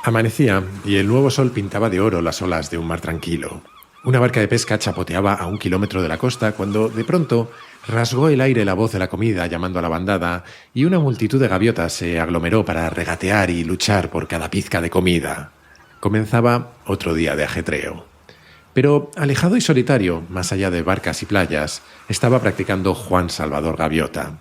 Amanecía y el nuevo sol pintaba de oro las olas de un mar tranquilo. Una barca de pesca chapoteaba a 1 kilómetro de la costa cuando, de pronto, rasgó el aire la voz de la comida llamando a la bandada y una multitud de gaviotas se aglomeró para regatear y luchar por cada pizca de comida. Comenzaba otro día de ajetreo. Pero, alejado y solitario, más allá de barcas y playas, estaba practicando Juan Salvador Gaviota.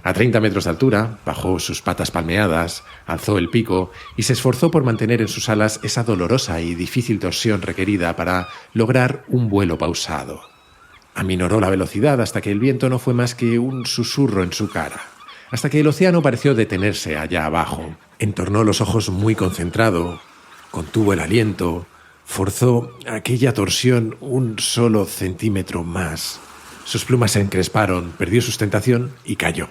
A 30 metros de altura, bajó sus patas palmeadas, alzó el pico y se esforzó por mantener en sus alas esa dolorosa y difícil torsión requerida para lograr un vuelo pausado. Aminoró la velocidad hasta que el viento no fue más que un susurro en su cara, hasta que el océano pareció detenerse allá abajo. Entornó los ojos muy concentrado, contuvo el aliento, forzó aquella torsión un solo centímetro más. Sus plumas se encresparon, perdió sustentación y cayó.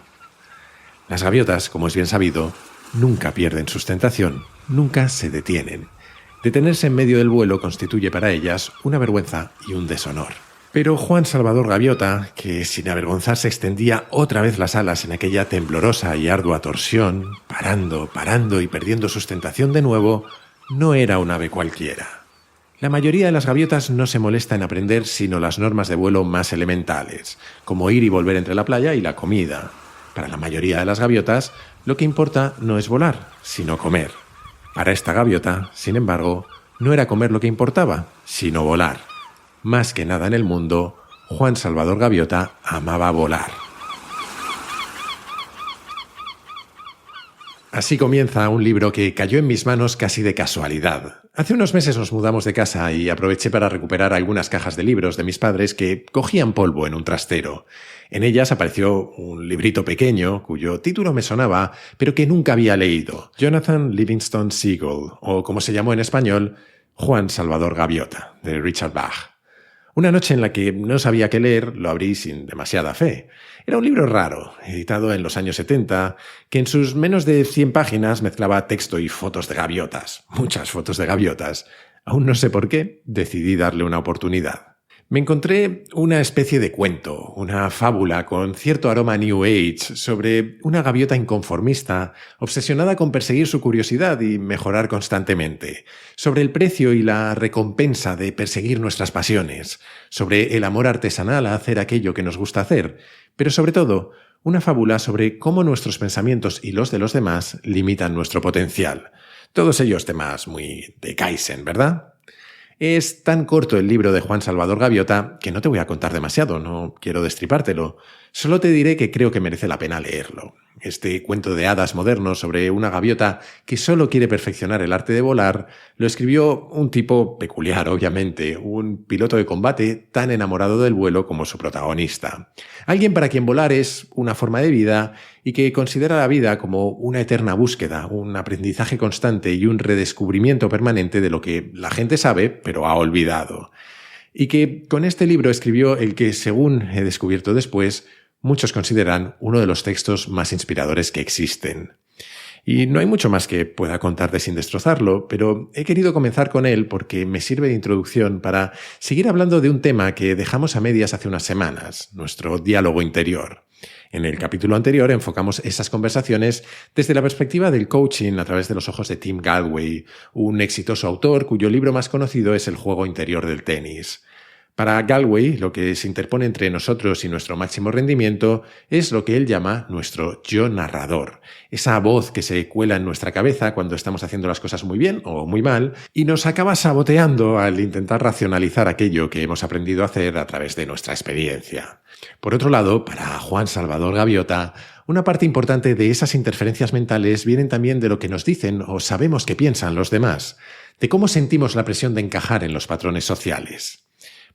Las gaviotas, como es bien sabido, nunca pierden sustentación, nunca se detienen. Detenerse en medio del vuelo constituye para ellas una vergüenza y un deshonor. Pero Juan Salvador Gaviota, que sin avergonzarse extendía otra vez las alas en aquella temblorosa y ardua torsión, parando y perdiendo sustentación de nuevo, no era un ave cualquiera. La mayoría de las gaviotas no se molesta en aprender sino las normas de vuelo más elementales, como ir y volver entre la playa y la comida. Para la mayoría de las gaviotas, lo que importa no es volar, sino comer. Para esta gaviota, sin embargo, no era comer lo que importaba, sino volar. Más que nada en el mundo, Juan Salvador Gaviota amaba volar. Así comienza un libro que cayó en mis manos casi de casualidad. Hace unos meses nos mudamos de casa y aproveché para recuperar algunas cajas de libros de mis padres que cogían polvo en un trastero. En ellas apareció un librito pequeño cuyo título me sonaba, pero que nunca había leído. Jonathan Livingston Seagull, o como se llamó en español, Juan Salvador Gaviota, de Richard Bach. Una noche en la que no sabía qué leer, lo abrí sin demasiada fe. Era un libro raro, editado en los años 70, que en sus menos de 100 páginas mezclaba texto y fotos de gaviotas. Muchas fotos de gaviotas. Aún no sé por qué, decidí darle una oportunidad. Me encontré una especie de cuento, una fábula con cierto aroma New Age sobre una gaviota inconformista, obsesionada con perseguir su curiosidad y mejorar constantemente, sobre el precio y la recompensa de perseguir nuestras pasiones, sobre el amor artesanal a hacer aquello que nos gusta hacer, pero sobre todo, una fábula sobre cómo nuestros pensamientos y los de los demás limitan nuestro potencial. Todos ellos temas muy de Kaizen, ¿verdad? Es tan corto el libro de Juan Salvador Gaviota que no te voy a contar demasiado, no quiero destripártelo. Solo te diré que creo que merece la pena leerlo. Este cuento de hadas moderno sobre una gaviota que solo quiere perfeccionar el arte de volar lo escribió un tipo peculiar, obviamente, un piloto de combate tan enamorado del vuelo como su protagonista. Alguien para quien volar es una forma de vida y que considera la vida como una eterna búsqueda, un aprendizaje constante y un redescubrimiento permanente de lo que la gente sabe, pero ha olvidado. Y que con este libro escribió el que, según he descubierto después, muchos consideran uno de los textos más inspiradores que existen. Y no hay mucho más que pueda contarte sin destrozarlo, pero he querido comenzar con él porque me sirve de introducción para seguir hablando de un tema que dejamos a medias hace unas semanas, nuestro diálogo interior. En el capítulo anterior enfocamos esas conversaciones desde la perspectiva del coaching a través de los ojos de Tim Gallwey, un exitoso autor cuyo libro más conocido es El juego interior del tenis. Para Gallwey, lo que se interpone entre nosotros y nuestro máximo rendimiento es lo que él llama nuestro yo narrador, esa voz que se cuela en nuestra cabeza cuando estamos haciendo las cosas muy bien o muy mal y nos acaba saboteando al intentar racionalizar aquello que hemos aprendido a hacer a través de nuestra experiencia. Por otro lado, para Juan Salvador Gaviota, una parte importante de esas interferencias mentales vienen también de lo que nos dicen o sabemos que piensan los demás, de cómo sentimos la presión de encajar en los patrones sociales.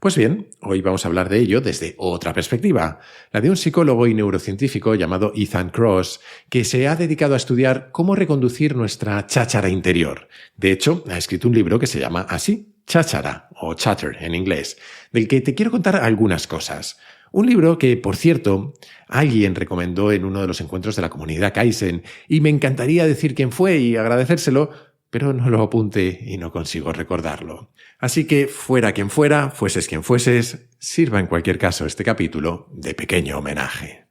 Pues bien, hoy vamos a hablar de ello desde otra perspectiva, la de un psicólogo y neurocientífico llamado Ethan Kross, que se ha dedicado a estudiar cómo reconducir nuestra cháchara interior. De hecho, ha escrito un libro que se llama así, Cháchara, o Chatter en inglés, del que te quiero contar algunas cosas. Un libro que, por cierto, alguien recomendó en uno de los encuentros de la comunidad Kaizen, y me encantaría decir quién fue y agradecérselo, pero no lo apunté y no consigo recordarlo. Así que, fuera quien fuera, fueses quien fueses, sirva en cualquier caso este capítulo de pequeño homenaje.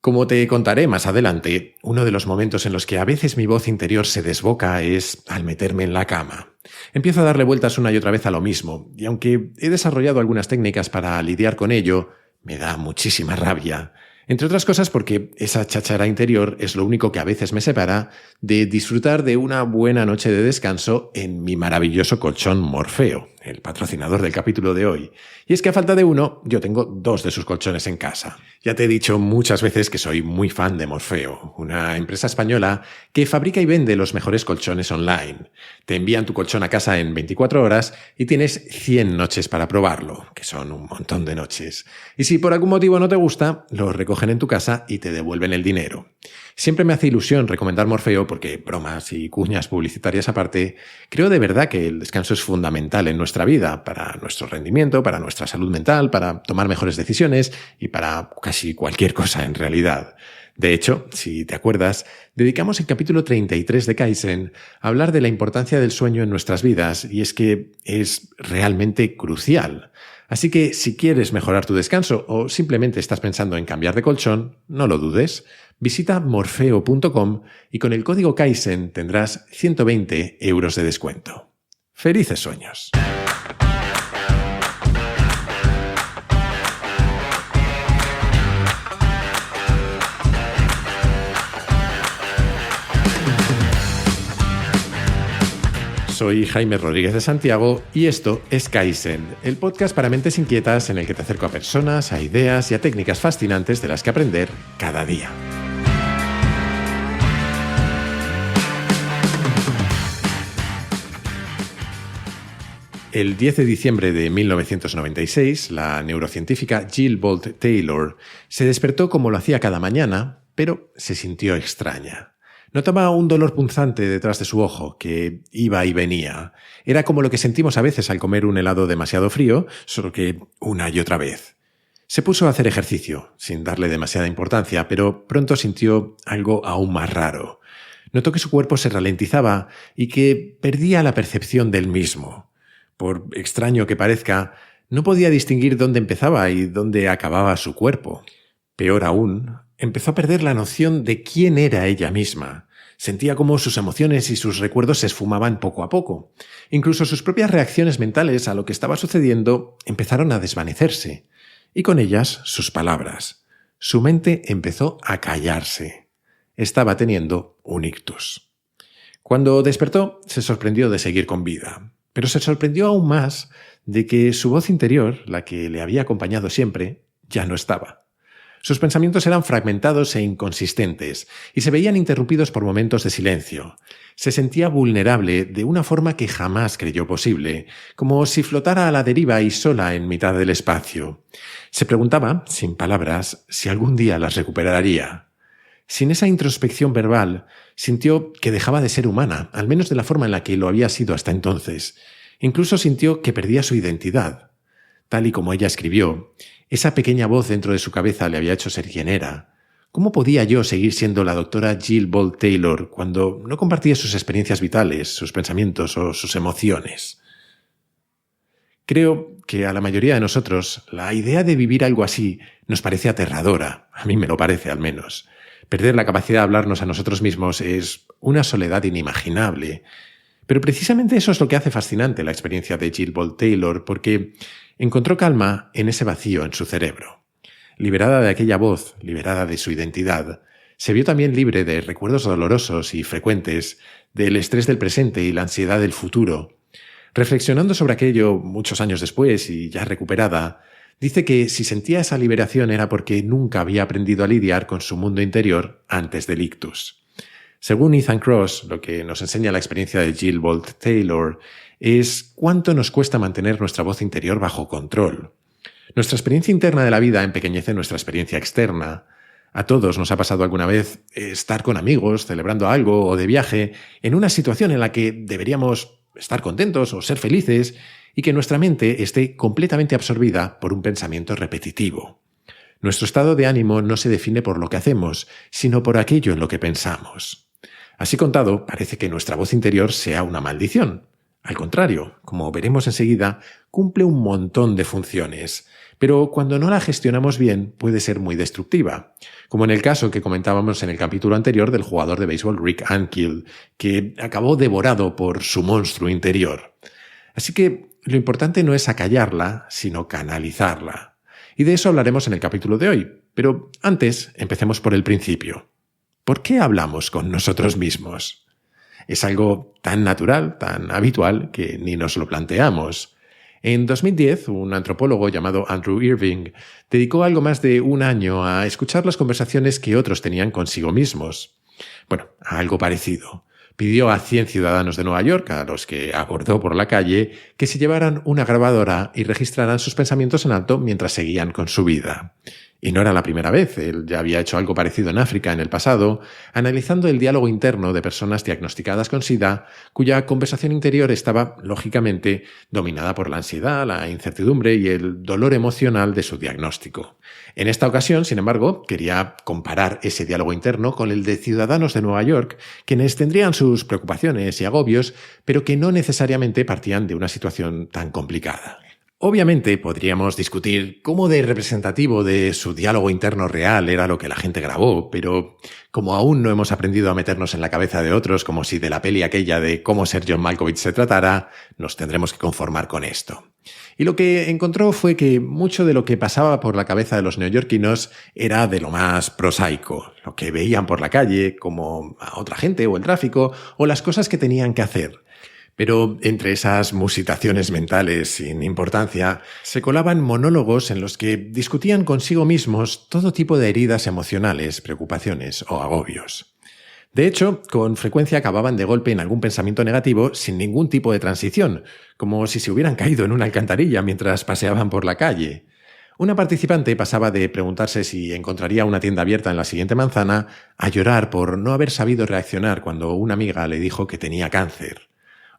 Como te contaré más adelante, uno de los momentos en los que a veces mi voz interior se desboca es al meterme en la cama. Empiezo a darle vueltas una y otra vez a lo mismo, y aunque he desarrollado algunas técnicas para lidiar con ello, me da muchísima rabia. Entre otras cosas porque esa cháchara interior es lo único que a veces me separa de disfrutar de una buena noche de descanso en mi maravilloso colchón Morfeo, el patrocinador del capítulo de hoy. Y es que a falta de uno, yo tengo 2 de sus colchones en casa. Ya te he dicho muchas veces que soy muy fan de Morfeo, una empresa española que fabrica y vende los mejores colchones online. Te envían tu colchón a casa en 24 horas y tienes 100 noches para probarlo, que son un montón de noches. Y si por algún motivo no te gusta, lo recogen en tu casa y te devuelven el dinero. Siempre me hace ilusión recomendar Morfeo porque, bromas y cuñas publicitarias aparte, creo de verdad que el descanso es fundamental en nuestra vida, para nuestro rendimiento, para nuestra salud mental, para tomar mejores decisiones y para casi cualquier cosa en realidad. De hecho, si te acuerdas, dedicamos el capítulo 33 de Kaizen a hablar de la importancia del sueño en nuestras vidas, y es que es realmente crucial. Así que si quieres mejorar tu descanso o simplemente estás pensando en cambiar de colchón, no lo dudes. Visita morfeo.com y con el código Kaizen tendrás 120 € de descuento. ¡Felices sueños! Soy Jaime Rodríguez de Santiago y esto es Kaizen, el podcast para mentes inquietas en el que te acerco a personas, a ideas y a técnicas fascinantes de las que aprender cada día. El 10 de diciembre de 1996, la neurocientífica Jill Bolte Taylor se despertó como lo hacía cada mañana, pero se sintió extraña. Notaba un dolor punzante detrás de su ojo, que iba y venía. Era como lo que sentimos a veces al comer un helado demasiado frío, solo que una y otra vez. Se puso a hacer ejercicio, sin darle demasiada importancia, pero pronto sintió algo aún más raro. Notó que su cuerpo se ralentizaba y que perdía la percepción del mismo. Por extraño que parezca, no podía distinguir dónde empezaba y dónde acababa su cuerpo. Peor aún, empezó a perder la noción de quién era ella misma. Sentía cómo sus emociones y sus recuerdos se esfumaban poco a poco. Incluso sus propias reacciones mentales a lo que estaba sucediendo empezaron a desvanecerse. Y con ellas sus palabras. Su mente empezó a callarse. Estaba teniendo un ictus. Cuando despertó, se sorprendió de seguir con vida. Pero se sorprendió aún más de que su voz interior, la que le había acompañado siempre, ya no estaba. Sus pensamientos eran fragmentados e inconsistentes, y se veían interrumpidos por momentos de silencio. Se sentía vulnerable de una forma que jamás creyó posible, como si flotara a la deriva y sola en mitad del espacio. Se preguntaba, sin palabras, si algún día las recuperaría. Sin esa introspección verbal, sintió que dejaba de ser humana, al menos de la forma en la que lo había sido hasta entonces. Incluso sintió que perdía su identidad. Tal y como ella escribió, esa pequeña voz dentro de su cabeza le había hecho ser quien era. ¿Cómo podía yo seguir siendo la doctora Jill Bolte Taylor cuando no compartía sus experiencias vitales, sus pensamientos o sus emociones? Creo que a la mayoría de nosotros la idea de vivir algo así nos parece aterradora. A mí me lo parece, al menos. Perder la capacidad de hablarnos a nosotros mismos es una soledad inimaginable. Pero precisamente eso es lo que hace fascinante la experiencia de Jill Bolte Taylor, porque encontró calma en ese vacío en su cerebro. Liberada de aquella voz, liberada de su identidad, se vio también libre de recuerdos dolorosos y frecuentes, del estrés del presente y la ansiedad del futuro. Reflexionando sobre aquello muchos años después y ya recuperada, dice que si sentía esa liberación era porque nunca había aprendido a lidiar con su mundo interior antes del ictus. Según Ethan Kross, lo que nos enseña la experiencia de Jill Bolte Taylor es cuánto nos cuesta mantener nuestra voz interior bajo control. Nuestra experiencia interna de la vida empequeñece nuestra experiencia externa. A todos nos ha pasado alguna vez estar con amigos, celebrando algo o de viaje, en una situación en la que deberíamos estar contentos o ser felices y que nuestra mente esté completamente absorbida por un pensamiento repetitivo. Nuestro estado de ánimo no se define por lo que hacemos, sino por aquello en lo que pensamos. Así contado, parece que nuestra voz interior sea una maldición. Al contrario, como veremos enseguida, cumple un montón de funciones. Pero cuando no la gestionamos bien puede ser muy destructiva, como en el caso que comentábamos en el capítulo anterior del jugador de béisbol Rick Ankiel, que acabó devorado por su monstruo interior. Así que lo importante no es acallarla, sino canalizarla. Y de eso hablaremos en el capítulo de hoy, pero antes empecemos por el principio. ¿Por qué hablamos con nosotros mismos? Es algo tan natural, tan habitual, que ni nos lo planteamos. En 2010, un antropólogo llamado Andrew Irving dedicó algo más de un año a escuchar las conversaciones que otros tenían consigo mismos. Bueno, algo parecido. Pidió a 100 ciudadanos de Nueva York, a los que abordó por la calle, que se llevaran una grabadora y registraran sus pensamientos en alto mientras seguían con su vida. Y no era la primera vez, él ya había hecho algo parecido en África en el pasado, analizando el diálogo interno de personas diagnosticadas con SIDA, cuya conversación interior estaba, lógicamente, dominada por la ansiedad, la incertidumbre y el dolor emocional de su diagnóstico. En esta ocasión, sin embargo, quería comparar ese diálogo interno con el de ciudadanos de Nueva York, quienes tendrían sus preocupaciones y agobios, pero que no necesariamente partían de una situación tan complicada. Obviamente podríamos discutir cómo de representativo de su diálogo interno real era lo que la gente grabó, pero como aún no hemos aprendido a meternos en la cabeza de otros como si de la peli aquella de Cómo ser John Malkovich se tratara, nos tendremos que conformar con esto. Y lo que encontró fue que mucho de lo que pasaba por la cabeza de los neoyorquinos era de lo más prosaico, lo que veían por la calle, como a otra gente o el tráfico, o las cosas que tenían que hacer. Pero entre esas musitaciones mentales sin importancia se colaban monólogos en los que discutían consigo mismos todo tipo de heridas emocionales, preocupaciones o agobios. De hecho, con frecuencia acababan de golpe en algún pensamiento negativo sin ningún tipo de transición, como si se hubieran caído en una alcantarilla mientras paseaban por la calle. Una participante pasaba de preguntarse si encontraría una tienda abierta en la siguiente manzana a llorar por no haber sabido reaccionar cuando una amiga le dijo que tenía cáncer.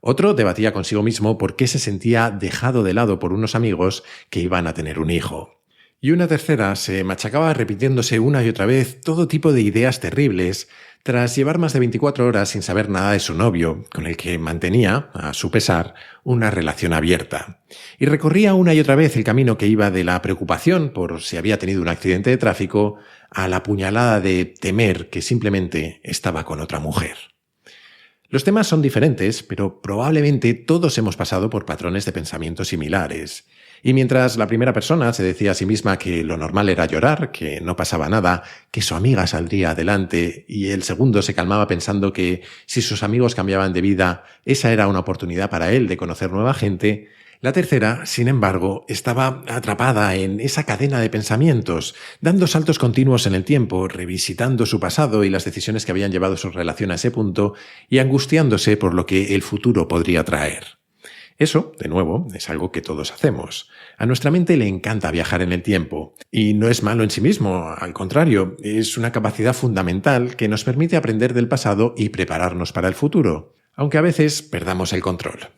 Otro debatía consigo mismo por qué se sentía dejado de lado por unos amigos que iban a tener un hijo. Y una tercera se machacaba repitiéndose una y otra vez todo tipo de ideas terribles tras llevar más de 24 horas sin saber nada de su novio, con el que mantenía, a su pesar, una relación abierta. Y recorría una y otra vez el camino que iba de la preocupación por si había tenido un accidente de tráfico a la puñalada de temer que simplemente estaba con otra mujer. Los temas son diferentes, pero probablemente todos hemos pasado por patrones de pensamiento similares. Y mientras la primera persona se decía a sí misma que lo normal era llorar, que no pasaba nada, que su amiga saldría adelante, y el segundo se calmaba pensando que si sus amigos cambiaban de vida, esa era una oportunidad para él de conocer nueva gente, la tercera, sin embargo, estaba atrapada en esa cadena de pensamientos, dando saltos continuos en el tiempo, revisitando su pasado y las decisiones que habían llevado su relación a ese punto y angustiándose por lo que el futuro podría traer. Eso, de nuevo, es algo que todos hacemos. A nuestra mente le encanta viajar en el tiempo, y no es malo en sí mismo, al contrario, es una capacidad fundamental que nos permite aprender del pasado y prepararnos para el futuro, aunque a veces perdamos el control.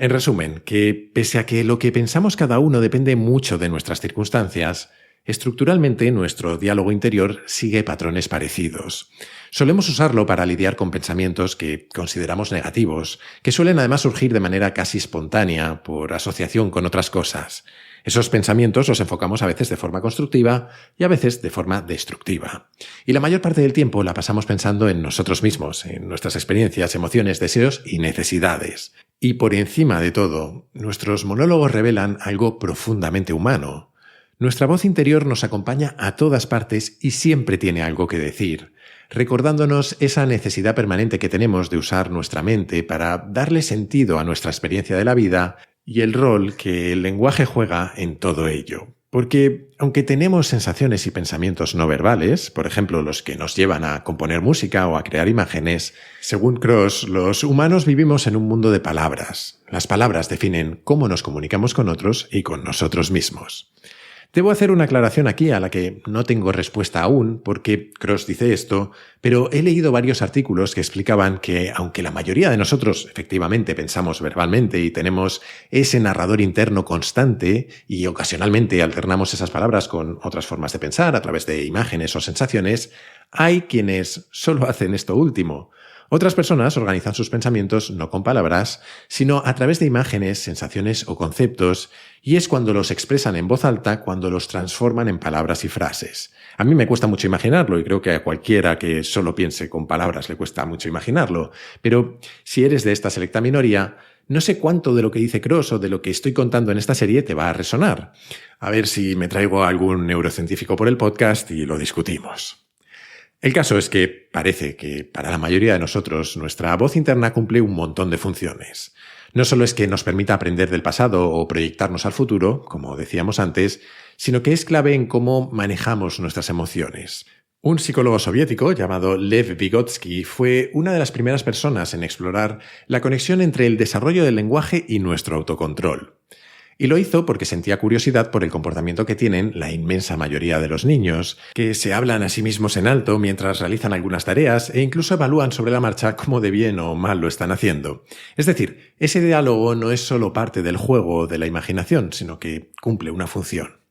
En resumen, que pese a que lo que pensamos cada uno depende mucho de nuestras circunstancias, estructuralmente nuestro diálogo interior sigue patrones parecidos. Solemos usarlo para lidiar con pensamientos que consideramos negativos, que suelen además surgir de manera casi espontánea, por asociación con otras cosas. Esos pensamientos los enfocamos a veces de forma constructiva y a veces de forma destructiva. Y la mayor parte del tiempo la pasamos pensando en nosotros mismos, en nuestras experiencias, emociones, deseos y necesidades. Y por encima de todo, nuestros monólogos revelan algo profundamente humano. Nuestra voz interior nos acompaña a todas partes y siempre tiene algo que decir, recordándonos esa necesidad permanente que tenemos de usar nuestra mente para darle sentido a nuestra experiencia de la vida y el rol que el lenguaje juega en todo ello. Porque, aunque tenemos sensaciones y pensamientos no verbales, por ejemplo los que nos llevan a componer música o a crear imágenes, según Cross, los humanos vivimos en un mundo de palabras. Las palabras definen cómo nos comunicamos con otros y con nosotros mismos. Debo hacer una aclaración aquí a la que no tengo respuesta aún, porque Cross dice esto, pero he leído varios artículos que explicaban que, aunque la mayoría de nosotros efectivamente pensamos verbalmente y tenemos ese narrador interno constante y ocasionalmente alternamos esas palabras con otras formas de pensar a través de imágenes o sensaciones, hay quienes solo hacen esto último. Otras personas organizan sus pensamientos no con palabras, sino a través de imágenes, sensaciones o conceptos, y es cuando los expresan en voz alta cuando los transforman en palabras y frases. A mí me cuesta mucho imaginarlo y creo que a cualquiera que solo piense con palabras le cuesta mucho imaginarlo, pero si eres de esta selecta minoría, no sé cuánto de lo que dice Cross o de lo que estoy contando en esta serie te va a resonar. A ver si me traigo a algún neurocientífico por el podcast y lo discutimos. El caso es que parece que para la mayoría de nosotros nuestra voz interna cumple un montón de funciones. No solo es que nos permita aprender del pasado o proyectarnos al futuro, como decíamos antes, sino que es clave en cómo manejamos nuestras emociones. Un psicólogo soviético llamado Lev Vygotsky fue una de las primeras personas en explorar la conexión entre el desarrollo del lenguaje y nuestro autocontrol. Y lo hizo porque sentía curiosidad por el comportamiento que tienen la inmensa mayoría de los niños, que se hablan a sí mismos en alto mientras realizan algunas tareas e incluso evalúan sobre la marcha cómo de bien o mal lo están haciendo. Es decir, ese diálogo no es solo parte del juego o de la imaginación, sino que cumple una función.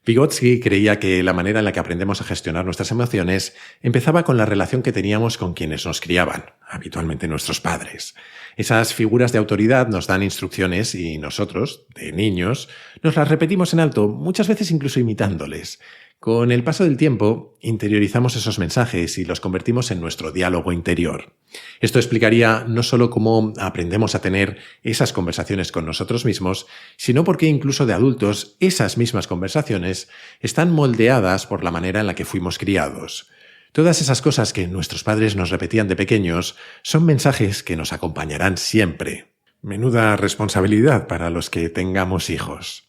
Vygotsky creía que la manera en la que aprendemos a gestionar nuestras emociones empezaba con la relación que teníamos con quienes nos criaban, habitualmente nuestros padres. Esas figuras de autoridad nos dan instrucciones y nosotros, de niños, nos las repetimos en alto, muchas veces incluso imitándoles. Con el paso del tiempo, interiorizamos esos mensajes y los convertimos en nuestro diálogo interior. Esto explicaría no solo cómo aprendemos a tener esas conversaciones con nosotros mismos, sino porque incluso de adultos esas mismas conversaciones están moldeadas por la manera en la que fuimos criados. Todas esas cosas que nuestros padres nos repetían de pequeños son mensajes que nos acompañarán siempre. Menuda responsabilidad para los que tengamos hijos.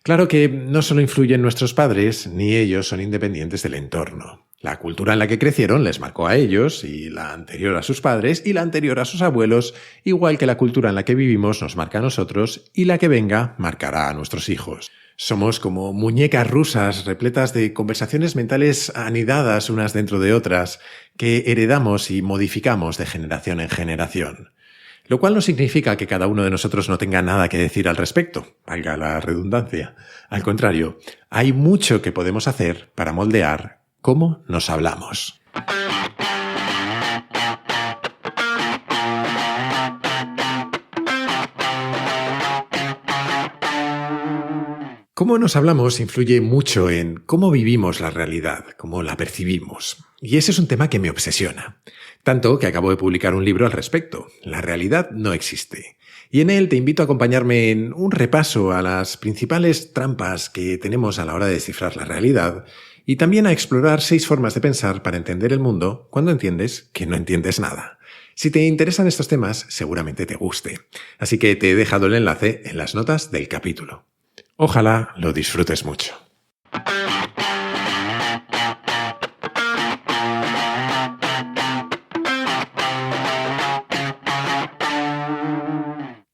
Claro que no solo influyen nuestros padres, ni ellos son independientes del entorno. La cultura en la que crecieron les marcó a ellos, y la anterior a sus padres, y la anterior a sus abuelos, igual que la cultura en la que vivimos nos marca a nosotros, y la que venga marcará a nuestros hijos. Somos como muñecas rusas repletas de conversaciones mentales anidadas unas dentro de otras, que heredamos y modificamos de generación en generación. Lo cual no significa que cada uno de nosotros no tenga nada que decir al respecto, valga la redundancia. Al contrario, hay mucho que podemos hacer para moldear cómo nos hablamos. Cómo nos hablamos influye mucho en cómo vivimos la realidad, cómo la percibimos. Y ese es un tema que me obsesiona. Tanto que acabo de publicar un libro al respecto. La realidad no existe. Y en él te invito a acompañarme en un repaso a las principales trampas que tenemos a la hora de descifrar la realidad y también a explorar 6 formas de pensar para entender el mundo cuando entiendes que no entiendes nada. Si te interesan estos temas, seguramente te guste. Así que te he dejado el enlace en las notas del capítulo. Ojalá lo disfrutes mucho.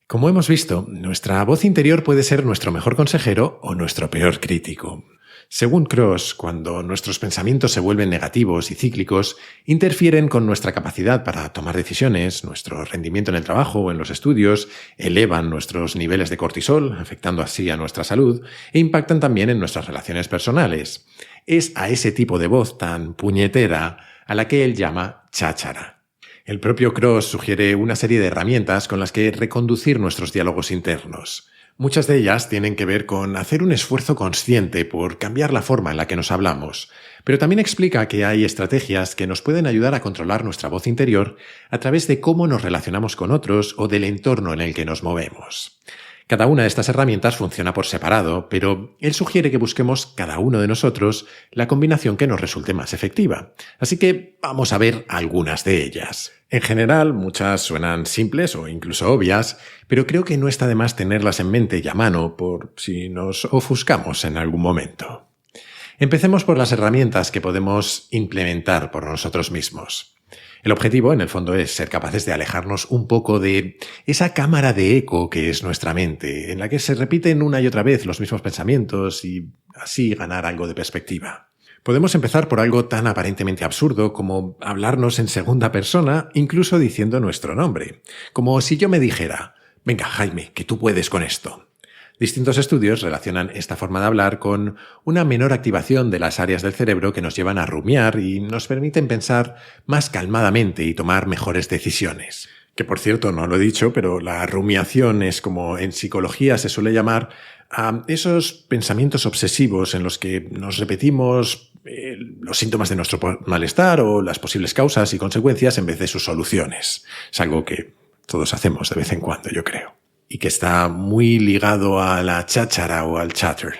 Como hemos visto, nuestra voz interior puede ser nuestro mejor consejero o nuestro peor crítico. Según Cross, cuando nuestros pensamientos se vuelven negativos y cíclicos, interfieren con nuestra capacidad para tomar decisiones, nuestro rendimiento en el trabajo o en los estudios, elevan nuestros niveles de cortisol, afectando así a nuestra salud, e impactan también en nuestras relaciones personales. Es a ese tipo de voz tan puñetera a la que él llama cháchara. El propio Cross sugiere una serie de herramientas con las que reconducir nuestros diálogos internos. Muchas de ellas tienen que ver con hacer un esfuerzo consciente por cambiar la forma en la que nos hablamos, pero también explica que hay estrategias que nos pueden ayudar a controlar nuestra voz interior a través de cómo nos relacionamos con otros o del entorno en el que nos movemos. Cada una de estas herramientas funciona por separado, pero él sugiere que busquemos cada uno de nosotros la combinación que nos resulte más efectiva. Así que vamos a ver algunas de ellas. En general, muchas suenan simples o incluso obvias, pero creo que no está de más tenerlas en mente y a mano por si nos ofuscamos en algún momento. Empecemos por las herramientas que podemos implementar por nosotros mismos. El objetivo, en el fondo, es ser capaces de alejarnos un poco de esa cámara de eco que es nuestra mente, en la que se repiten una y otra vez los mismos pensamientos y así ganar algo de perspectiva. Podemos empezar por algo tan aparentemente absurdo como hablarnos en segunda persona, incluso diciendo nuestro nombre. Como si yo me dijera, venga Jaime, que tú puedes con esto. Distintos estudios relacionan esta forma de hablar con una menor activación de las áreas del cerebro que nos llevan a rumiar y nos permiten pensar más calmadamente y tomar mejores decisiones. Que por cierto, no lo he dicho, pero la rumiación es como en psicología se suele llamar a esos pensamientos obsesivos en los que nos repetimos los síntomas de nuestro malestar o las posibles causas y consecuencias en vez de sus soluciones. Es algo que todos hacemos de vez en cuando, yo creo. Y que está muy ligado a la cháchara o al chatter.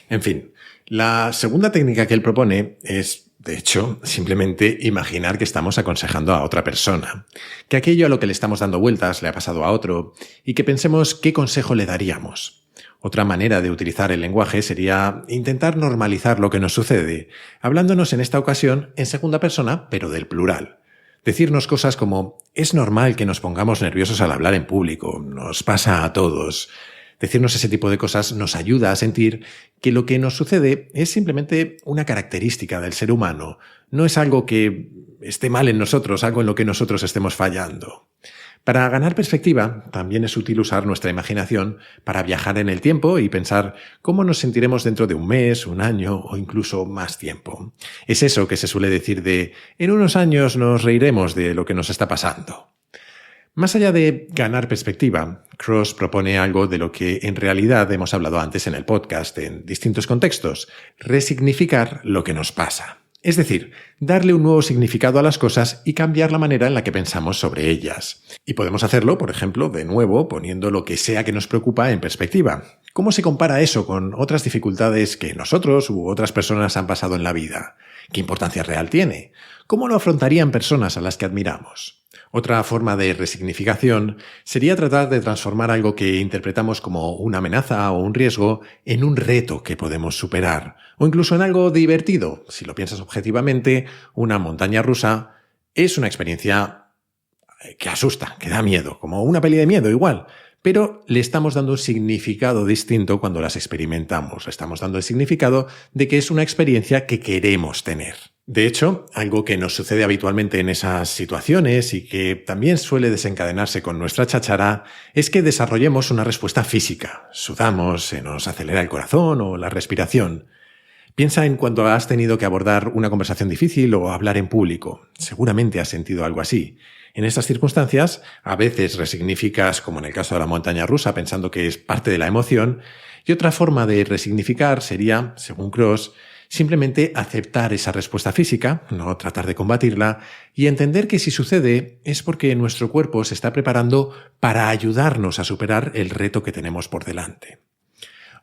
En fin, la segunda técnica que él propone es, de hecho, simplemente imaginar que estamos aconsejando a otra persona, que aquello a lo que le estamos dando vueltas le ha pasado a otro y que pensemos qué consejo le daríamos. Otra manera de utilizar el lenguaje sería intentar normalizar lo que nos sucede, hablándonos en esta ocasión en segunda persona, pero del plural. Decirnos cosas como, es normal que nos pongamos nerviosos al hablar en público, nos pasa a todos. Decirnos ese tipo de cosas nos ayuda a sentir que lo que nos sucede es simplemente una característica del ser humano, no es algo que esté mal en nosotros, algo en lo que nosotros estemos fallando. Para ganar perspectiva, también es útil usar nuestra imaginación para viajar en el tiempo y pensar cómo nos sentiremos dentro de un mes, un año o incluso más tiempo. Es eso que se suele decir de en unos años nos reiremos de lo que nos está pasando. Más allá de ganar perspectiva, Cross propone algo de lo que en realidad hemos hablado antes en el podcast en distintos contextos: resignificar lo que nos pasa. Es decir, darle un nuevo significado a las cosas y cambiar la manera en la que pensamos sobre ellas. Y podemos hacerlo, por ejemplo, de nuevo, poniendo lo que sea que nos preocupa en perspectiva. ¿Cómo se compara eso con otras dificultades que nosotros u otras personas han pasado en la vida? ¿Qué importancia real tiene? ¿Cómo lo afrontarían personas a las que admiramos? Otra forma de resignificación sería tratar de transformar algo que interpretamos como una amenaza o un riesgo en un reto que podemos superar, o incluso en algo divertido. Si lo piensas objetivamente, una montaña rusa es una experiencia que asusta, que da miedo, como una peli de miedo igual, pero le estamos dando un significado distinto cuando las experimentamos. Le estamos dando el significado de que es una experiencia que queremos tener. De hecho, algo que nos sucede habitualmente en esas situaciones y que también suele desencadenarse con nuestra cháchara es que desarrollemos una respuesta física. Sudamos, se nos acelera el corazón o la respiración. Piensa en cuando has tenido que abordar una conversación difícil o hablar en público. Seguramente has sentido algo así. En estas circunstancias, a veces resignificas, como en el caso de la montaña rusa, pensando que es parte de la emoción, y otra forma de resignificar sería, según Cross, simplemente aceptar esa respuesta física, no tratar de combatirla, y entender que si sucede es porque nuestro cuerpo se está preparando para ayudarnos a superar el reto que tenemos por delante.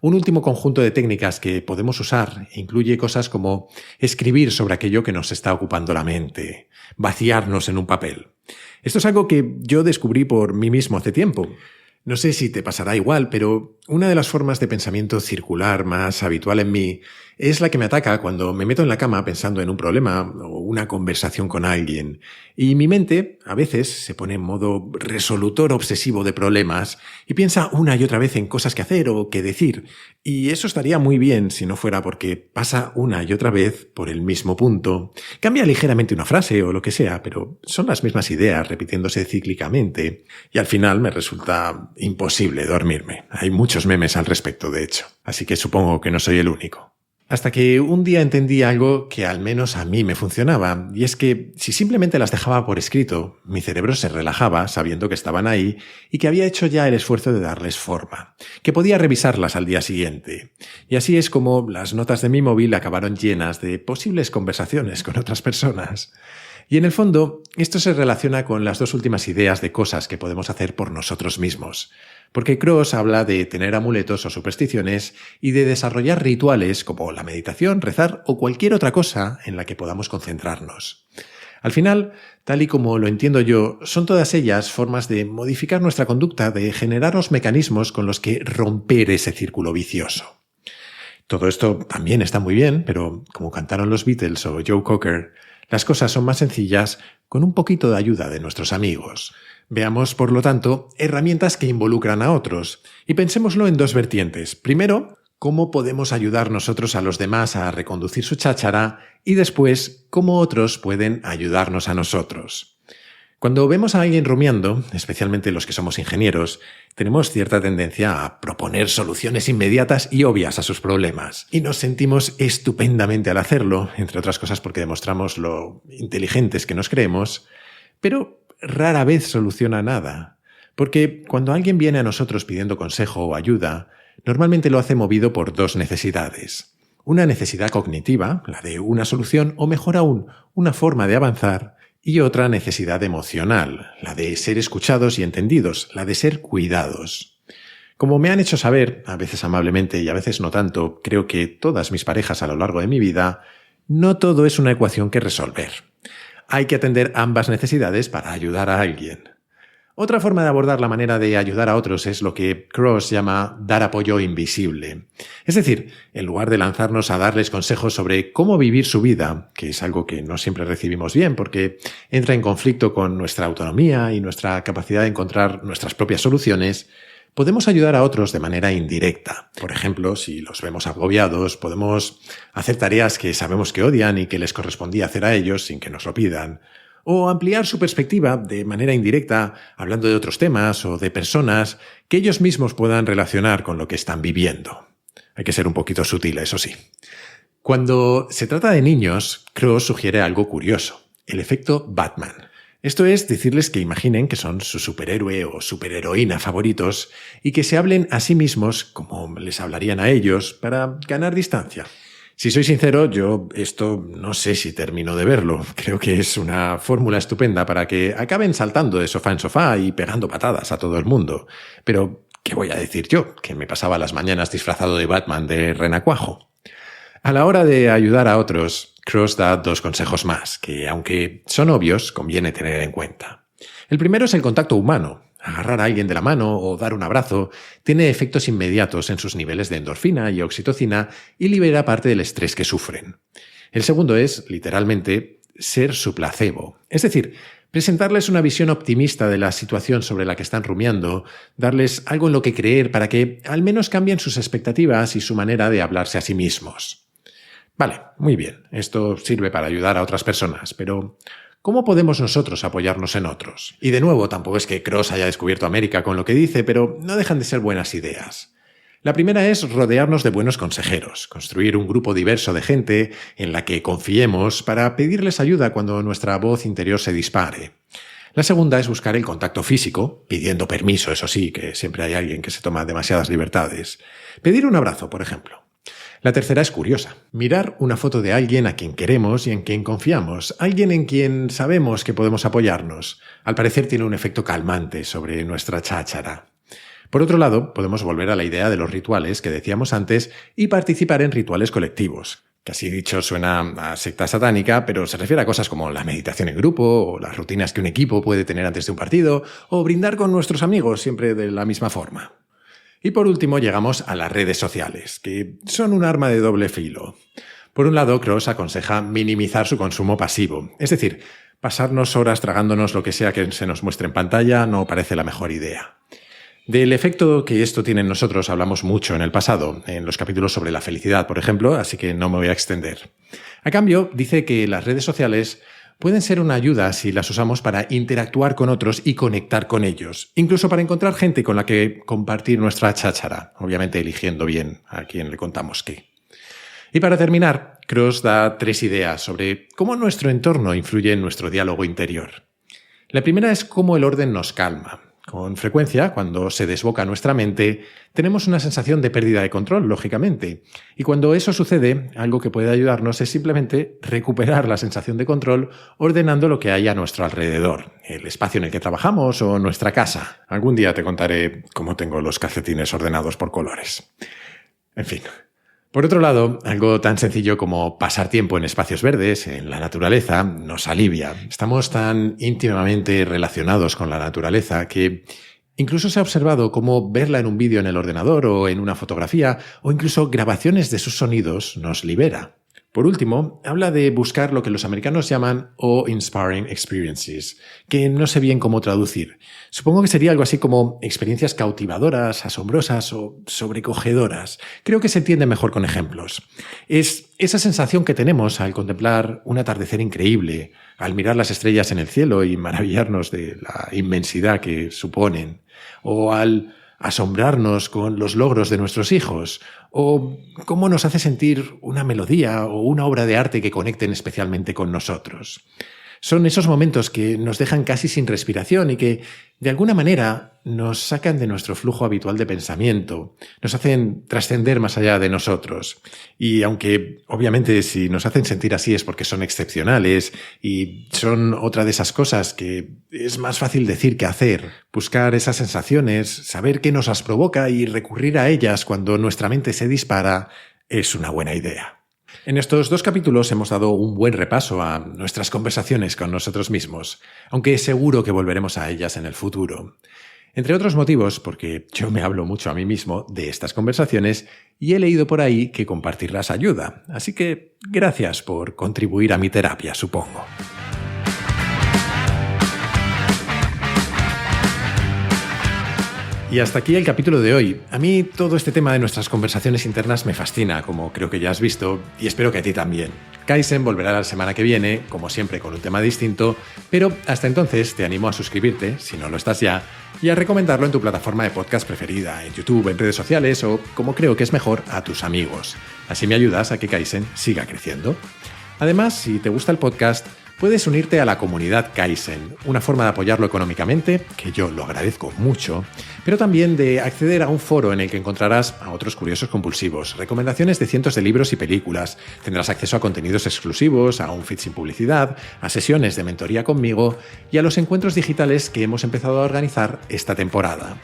Un último conjunto de técnicas que podemos usar incluye cosas como escribir sobre aquello que nos está ocupando la mente, vaciarnos en un papel. Esto es algo que yo descubrí por mí mismo hace tiempo. No sé si te pasará igual, pero una de las formas de pensamiento circular más habitual en mí es la que me ataca cuando me meto en la cama pensando en un problema o una conversación con alguien. Y mi mente a veces se pone en modo resolutor obsesivo de problemas y piensa una y otra vez en cosas que hacer o que decir. Y eso estaría muy bien si no fuera porque pasa una y otra vez por el mismo punto. Cambia ligeramente una frase o lo que sea, pero son las mismas ideas repitiéndose cíclicamente. Y al final me resulta imposible dormirme. Hay muchos memes al respecto, de hecho. Así que supongo que no soy el único. Hasta que un día entendí algo que al menos a mí me funcionaba, y es que si simplemente las dejaba por escrito, mi cerebro se relajaba sabiendo que estaban ahí y que había hecho ya el esfuerzo de darles forma, que podía revisarlas al día siguiente. Y así es como las notas de mi móvil acabaron llenas de posibles conversaciones con otras personas. Y en el fondo, esto se relaciona con las dos últimas ideas de cosas que podemos hacer por nosotros mismos. Porque Cross habla de tener amuletos o supersticiones y de desarrollar rituales como la meditación, rezar o cualquier otra cosa en la que podamos concentrarnos. Al final, tal y como lo entiendo yo, son todas ellas formas de modificar nuestra conducta, de generar los mecanismos con los que romper ese círculo vicioso. Todo esto también está muy bien, pero como cantaron los Beatles o Joe Cocker, las cosas son más sencillas con un poquito de ayuda de nuestros amigos. Veamos, por lo tanto, herramientas que involucran a otros y pensémoslo en dos vertientes. Primero, cómo podemos ayudar nosotros a los demás a reconducir su cháchara y después, cómo otros pueden ayudarnos a nosotros. Cuando vemos a alguien rumiando, especialmente los que somos ingenieros, tenemos cierta tendencia a proponer soluciones inmediatas y obvias a sus problemas. Y nos sentimos estupendamente al hacerlo, entre otras cosas porque demostramos lo inteligentes que nos creemos, pero rara vez soluciona nada. Porque cuando alguien viene a nosotros pidiendo consejo o ayuda, normalmente lo hace movido por dos necesidades. Una necesidad cognitiva, la de una solución, o mejor aún, una forma de avanzar, y otra necesidad emocional, la de ser escuchados y entendidos, la de ser cuidados. Como me han hecho saber, a veces amablemente y a veces no tanto, creo que todas mis parejas a lo largo de mi vida, no todo es una ecuación que resolver. Hay que atender ambas necesidades para ayudar a alguien. Otra forma de abordar la manera de ayudar a otros es lo que Cross llama dar apoyo invisible. Es decir, en lugar de lanzarnos a darles consejos sobre cómo vivir su vida, que es algo que no siempre recibimos bien porque entra en conflicto con nuestra autonomía y nuestra capacidad de encontrar nuestras propias soluciones, podemos ayudar a otros de manera indirecta. Por ejemplo, si los vemos agobiados, podemos hacer tareas que sabemos que odian y que les correspondía hacer a ellos sin que nos lo pidan. O ampliar su perspectiva de manera indirecta, hablando de otros temas o de personas que ellos mismos puedan relacionar con lo que están viviendo. Hay que ser un poquito sutil, eso sí. Cuando se trata de niños, Cross sugiere algo curioso, el efecto Batman. Esto es decirles que imaginen que son su superhéroe o superheroína favoritos y que se hablen a sí mismos como les hablarían a ellos para ganar distancia. Si soy sincero, yo esto no sé si termino de verlo. Creo que es una fórmula estupenda para que acaben saltando de sofá en sofá y pegando patadas a todo el mundo. Pero, ¿qué voy a decir yo? Que me pasaba las mañanas disfrazado de Batman de renacuajo. A la hora de ayudar a otros, Cross da dos consejos más, que aunque son obvios, conviene tener en cuenta. El primero es el contacto humano. Agarrar a alguien de la mano o dar un abrazo tiene efectos inmediatos en sus niveles de endorfina y oxitocina y libera parte del estrés que sufren. El segundo es, literalmente, ser su placebo. Es decir, presentarles una visión optimista de la situación sobre la que están rumiando, darles algo en lo que creer para que al menos cambien sus expectativas y su manera de hablarse a sí mismos. Vale, muy bien, esto sirve para ayudar a otras personas, pero ¿cómo podemos nosotros apoyarnos en otros? Y de nuevo, tampoco es que Cross haya descubierto América con lo que dice, pero no dejan de ser buenas ideas. La primera es rodearnos de buenos consejeros, construir un grupo diverso de gente en la que confiemos para pedirles ayuda cuando nuestra voz interior se dispare. La segunda es buscar el contacto físico, pidiendo permiso, eso sí, que siempre hay alguien que se toma demasiadas libertades. Pedir un abrazo, por ejemplo. La tercera es curiosa. Mirar una foto de alguien a quien queremos y en quien confiamos, alguien en quien sabemos que podemos apoyarnos. Al parecer tiene un efecto calmante sobre nuestra cháchara. Por otro lado, podemos volver a la idea de los rituales que decíamos antes y participar en rituales colectivos. Que así dicho suena a secta satánica, pero se refiere a cosas como la meditación en grupo, o las rutinas que un equipo puede tener antes de un partido, o brindar con nuestros amigos siempre de la misma forma. Y por último llegamos a las redes sociales, que son un arma de doble filo. Por un lado, Cross aconseja minimizar su consumo pasivo, es decir, pasarnos horas tragándonos lo que sea que se nos muestre en pantalla no parece la mejor idea. Del efecto que esto tiene en nosotros hablamos mucho en el pasado, en los capítulos sobre la felicidad, por ejemplo, así que no me voy a extender. A cambio, dice que las redes sociales pueden ser una ayuda si las usamos para interactuar con otros y conectar con ellos, incluso para encontrar gente con la que compartir nuestra cháchara, obviamente eligiendo bien a quién le contamos qué. Y para terminar, Cross da 3 ideas sobre cómo nuestro entorno influye en nuestro diálogo interior. La primera es cómo el orden nos calma. Con frecuencia, cuando se desboca nuestra mente, tenemos una sensación de pérdida de control, lógicamente. Y cuando eso sucede, algo que puede ayudarnos es simplemente recuperar la sensación de control ordenando lo que hay a nuestro alrededor, el espacio en el que trabajamos o nuestra casa. Algún día te contaré cómo tengo los calcetines ordenados por colores. En fin. Por otro lado, algo tan sencillo como pasar tiempo en espacios verdes, en la naturaleza, nos alivia. Estamos tan íntimamente relacionados con la naturaleza que incluso se ha observado cómo verla en un vídeo en el ordenador o en una fotografía o incluso grabaciones de sus sonidos nos libera. Por último, habla de buscar lo que los americanos llaman awe-inspiring experiences, que no sé bien cómo traducir. Supongo que sería algo así como experiencias cautivadoras, asombrosas o sobrecogedoras. Creo que se entiende mejor con ejemplos. Es esa sensación que tenemos al contemplar un atardecer increíble, al mirar las estrellas en el cielo y maravillarnos de la inmensidad que suponen, o al asombrarnos con los logros de nuestros hijos, o cómo nos hace sentir una melodía o una obra de arte que conecten especialmente con nosotros. Son esos momentos que nos dejan casi sin respiración y que, de alguna manera, nos sacan de nuestro flujo habitual de pensamiento, nos hacen trascender más allá de nosotros. Y aunque, obviamente, si nos hacen sentir así es porque son excepcionales y son otra de esas cosas que es más fácil decir que hacer, buscar esas sensaciones, saber qué nos las provoca y recurrir a ellas cuando nuestra mente se dispara, es una buena idea. En estos 2 capítulos hemos dado un buen repaso a nuestras conversaciones con nosotros mismos, aunque seguro que volveremos a ellas en el futuro. Entre otros motivos, porque yo me hablo mucho a mí mismo de estas conversaciones y he leído por ahí que compartirlas ayuda, así que gracias por contribuir a mi terapia, supongo. Y hasta aquí el capítulo de hoy. A mí todo este tema de nuestras conversaciones internas me fascina, como creo que ya has visto, y espero que a ti también. Kaizen volverá la semana que viene, como siempre con un tema distinto, pero hasta entonces te animo a suscribirte, si no lo estás ya, y a recomendarlo en tu plataforma de podcast preferida, en YouTube, en redes sociales o, como creo que es mejor, a tus amigos. Así me ayudas a que Kaizen siga creciendo. Además, si te gusta el podcast, puedes unirte a la comunidad Kaizen, una forma de apoyarlo económicamente, que yo lo agradezco mucho, pero también de acceder a un foro en el que encontrarás a otros curiosos compulsivos, recomendaciones de cientos de libros y películas, tendrás acceso a contenidos exclusivos, a un feed sin publicidad, a sesiones de mentoría conmigo y a los encuentros digitales que hemos empezado a organizar esta temporada.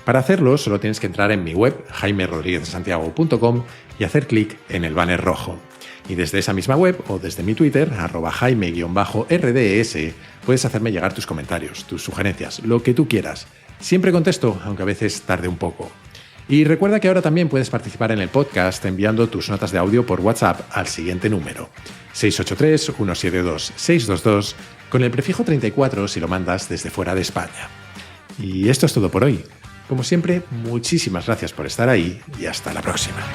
Para hacerlo, solo tienes que entrar en mi web, jaimerodriguezsantiago.com, y hacer clic en el banner rojo. Y desde esa misma web o desde mi Twitter, @jaime_rds, puedes hacerme llegar tus comentarios, tus sugerencias, lo que tú quieras. Siempre contesto, aunque a veces tarde un poco. Y recuerda que ahora también puedes participar en el podcast enviando tus notas de audio por WhatsApp al siguiente número: 683-172-622, con el prefijo 34 si lo mandas desde fuera de España. Y esto es todo por hoy. Como siempre, muchísimas gracias por estar ahí y hasta la próxima.